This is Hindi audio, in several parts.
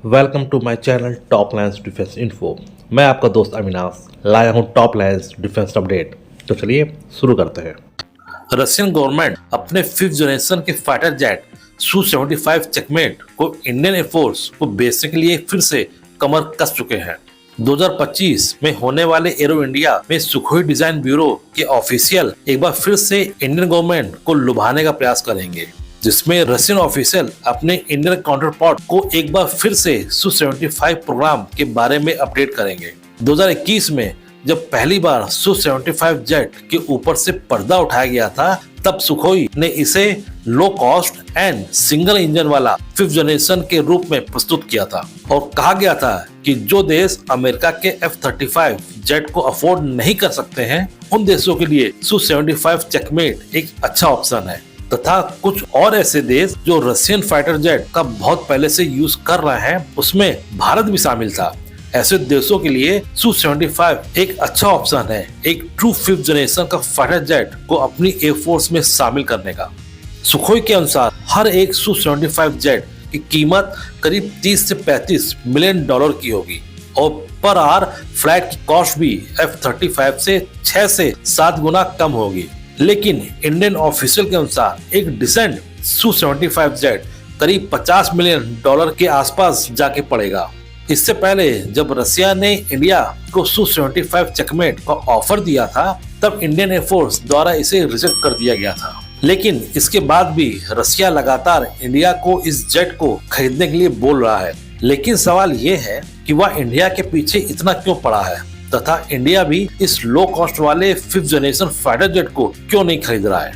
Welcome to my channel top lines defence info. मैं आपका दोस्त अविनाश लाया हूं टॉप लाइन्स डिफेंस अपडेट। तो चलिए शुरू करते हैं। रशियन गवर्नमेंट अपने फिफ्थ जनरेशन के फाइटर जेट Su-75 चेकमेट को इंडियन एयरफोर्स को बेचने के लिए फिर से कमर कस चुके हैं। 2025 में होने वाले एरो इंडिया में सुखोई डिजाइन ब्यूरो के ऑफिशियल एक बार फिर से इंडियन गवर्नमेंट को लुभाने का प्रयास करेंगे, जिसमें रशियन ऑफिशियल अपने इंडियन काउंटरपार्ट को एक बार फिर से Su-75 प्रोग्राम के बारे में अपडेट करेंगे। 2021 में जब पहली बार Su-75 जेट के ऊपर से पर्दा उठाया गया था, तब सुखोई ने इसे low cost and single engine वाला फिफ्थ जनरेशन के रूप में प्रस्तुत किया था और कहा गया था कि जो देश अमेरिका के F-35 जेट को अफोर्ड नहीं कर सकते हैं, उन देशों के लिए Su-75 चेकमेट एक अच्छा ऑप्शन है, तथा कुछ और ऐसे देश जो रशियन फाइटर जेट का बहुत पहले से यूज कर रहे हैं, उसमें भारत भी शामिल था। ऐसे देशों के लिए Su-75 एक अच्छा ऑप्शन है एक ट्रू फिफ्थ जनरेशन का फाइटर जेट को अपनी एयरफोर्स में शामिल करने का। सुखोई के अनुसार हर एक Su-75 जेट की कीमत करीब 30 से 35 मिलियन डॉलर की होगी और पर आवर फ्लाइट की कॉस्ट भी F-35 से 6 से 7 गुना कम होगी। लेकिन इंडियन ऑफिशियल के अनुसार एक डिसेंट Su-75 जेट करीब 50 मिलियन डॉलर के आसपास जाके पड़ेगा। इससे पहले जब रसिया ने इंडिया को Su-75 चेकमेट का ऑफर दिया था, तब इंडियन एयरफोर्स द्वारा इसे रिजेक्ट कर दिया गया था। लेकिन इसके बाद भी रसिया लगातार इंडिया को इस जेट को खरीदने के लिए बोल रहा है। लेकिन सवाल ये है कि वह इंडिया के पीछे इतना क्यों पड़ा है तथा इंडिया भी इस लो कॉस्ट वाले फिफ्थ जनरेशन फाइटर जेट को क्यों नहीं खरीद रहा है,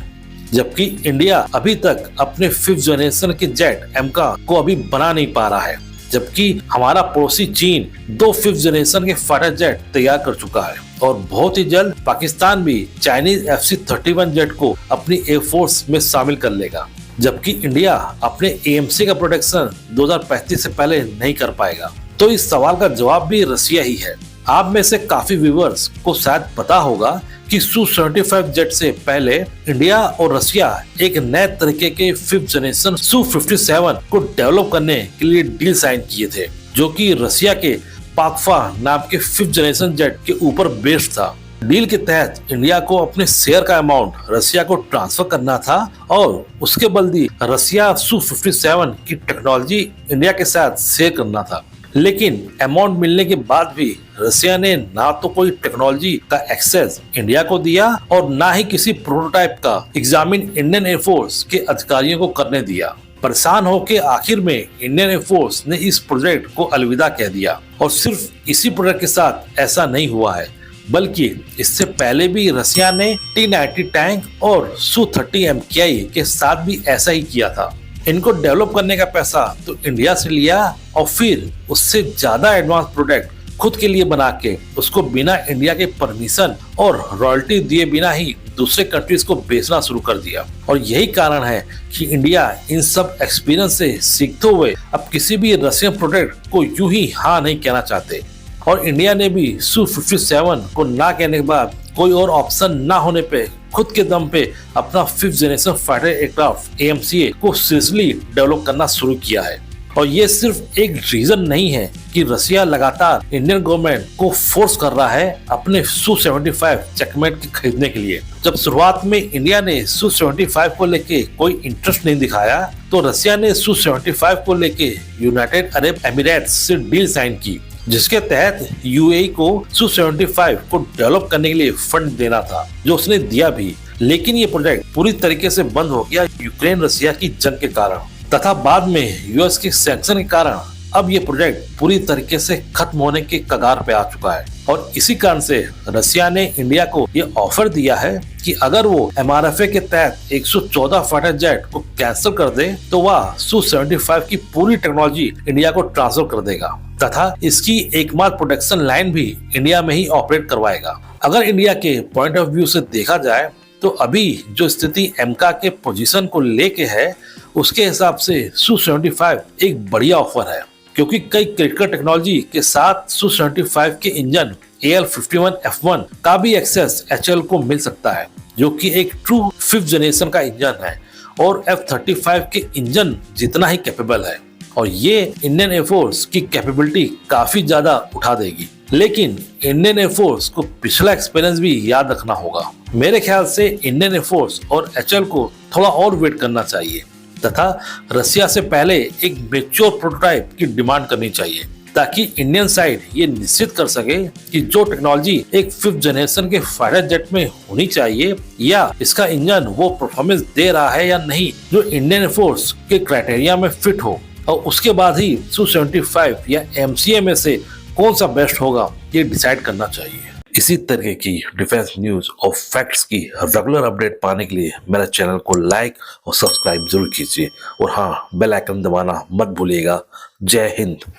जबकि इंडिया अभी तक अपने फिफ्थ जनरेशन के जेट एमका को अभी बना नहीं पा रहा है, जबकि हमारा पड़ोसी चीन 2 फिफ्थ जनरेशन के फाइटर जेट तैयार कर चुका है और बहुत ही जल्द पाकिस्तान भी चाइनीज FC-31 जेट को अपनी एयरफोर्स में शामिल कर लेगा, जबकि इंडिया अपने AMC का प्रोडक्शन 2035 से पहले नहीं कर पाएगा। तो इस सवाल का जवाब भी रसिया ही है। आप में से काफी व्यूअर्स को शायद पता होगा कि Su-75 जेट से पहले इंडिया और रसिया एक नए तरीके के फिफ्थ जनरेशन Su-57 को डेवलप करने के लिए डील साइन किए थे, जो कि रसिया के पाकफा नाम के फिफ्थ जनरेशन जेट के ऊपर बेस्ड था। डील के तहत इंडिया को अपने शेयर का अमाउंट रसिया को ट्रांसफर करना था और उसके बदले रसिया Su-57 की टेक्नोलॉजी इंडिया के साथ शेयर करना था। लेकिन अमाउंट मिलने के बाद भी रसिया ने ना तो कोई टेक्नोलॉजी का एक्सेस इंडिया को दिया और ना ही किसी प्रोटोटाइप का एग्जामिन इंडियन एयरफोर्स के अधिकारियों को करने दिया। परेशान होकर आखिर में इंडियन एयरफोर्स ने इस प्रोजेक्ट को अलविदा कह दिया और सिर्फ इसी प्रोजेक्ट के साथ ऐसा नहीं हुआ है, बल्कि इससे पहले भी रसिया ने T-90 टैंक और Su-30 MKI के साथ भी ऐसा ही किया था। इनको डेवलप करने का पैसा तो इंडिया से लिया और फिर उससे ज्यादा एडवांस प्रोडक्ट खुद के लिए बना के उसको बिना इंडिया के परमिशन और रॉयल्टी दिए बिना ही दूसरे कंट्रीज को बेचना शुरू कर दिया। और यही कारण है कि इंडिया इन सब एक्सपीरियंस से सीखते हुए अब किसी भी रशियन प्रोडक्ट को यूं ही हाँ नहीं कहना चाहते। और इंडिया ने भी Su-57 को ना कहने के बाद कोई और ऑप्शन ना होने पे खुद के दम पे अपना fifth generation fighter aircraft AMCA को सीरियसली डेवलप करना शुरू किया है। और ये सिर्फ एक रीजन नहीं है कि रसिया लगातार इंडियन गवर्नमेंट को फोर्स कर रहा है अपने Su-75 चेकमेट के खरीदने के लिए। जब शुरुआत में इंडिया ने Su-75 को लेके कोई इंटरेस्ट नहीं दिखाया, तो रसिया ने Su-75 को लेके यूनाइटेड अरब एमिरेट्स से डील साइन की, जिसके तहत UAE को Su-75 को डेवलप करने के लिए फंड देना था, जो उसने दिया भी। लेकिन ये प्रोजेक्ट पूरी तरीके से बंद हो गया यूक्रेन रसिया की जंग के कारण तथा बाद में US के सैंक्शन के कारण अब ये प्रोजेक्ट पूरी तरीके से खत्म होने के कगार पे आ चुका है। और इसी कारण से रसिया ने इंडिया को ये ऑफर दिया है कि अगर वो MRFA के तहत 114 फाइटर जेट को कैंसिल कर दे, तो वह Su-75 की पूरी टेक्नोलॉजी इंडिया को ट्रांसफर कर देगा तथा इसकी एकमात्र प्रोडक्शन लाइन भी इंडिया में ही ऑपरेट करवाएगा। अगर इंडिया के पॉइंट ऑफ व्यू से देखा जाए तो अभी जो स्थिति एमका के पोजीशन को लेके है, उसके हिसाब से Su-75 एक बढ़िया ऑफर है, क्योंकि कई क्रिटिकल टेक्नोलॉजी के साथ Su-75 के इंजन AL-51F1 का भी एक्सेस HAL को मिल सकता है, जो कि एक ट्रू फिफ्थ जनरेशन का इंजन है और F-35 के इंजन जितना ही कैपेबल है। और ये इंडियन एयरफोर्स की कैपेबिलिटी काफी ज्यादा उठा देगी। लेकिन इंडियन एयरफोर्स को पिछला एक्सपीरियंस भी याद रखना होगा। मेरे ख्याल से इंडियन एयरफोर्स और एचएल को थोड़ा और वेट करना चाहिए तथा रसिया से पहले एक मेच्योर प्रोटोटाइप की डिमांड करनी चाहिए, ताकि इंडियन साइड ये निश्चित कर सके कि जो टेक्नोलॉजी एक 5th जनरेशन के फाइटर जेट में होनी चाहिए या इसका इंजन वो परफॉर्मेंस दे रहा है या नहीं जो इंडियन एयरफोर्स के क्राइटेरिया में फिट हो, और उसके बाद ही Su-75 या MCA में से कौन सा बेस्ट होगा ये डिसाइड करना चाहिए। इसी तरह की डिफेंस न्यूज और फैक्ट्स की रेगुलर अपडेट पाने के लिए मेरा चैनल को लाइक और सब्सक्राइब जरूर कीजिए और हाँ, बेल आइकन दबाना मत भूलिएगा। जय हिंद।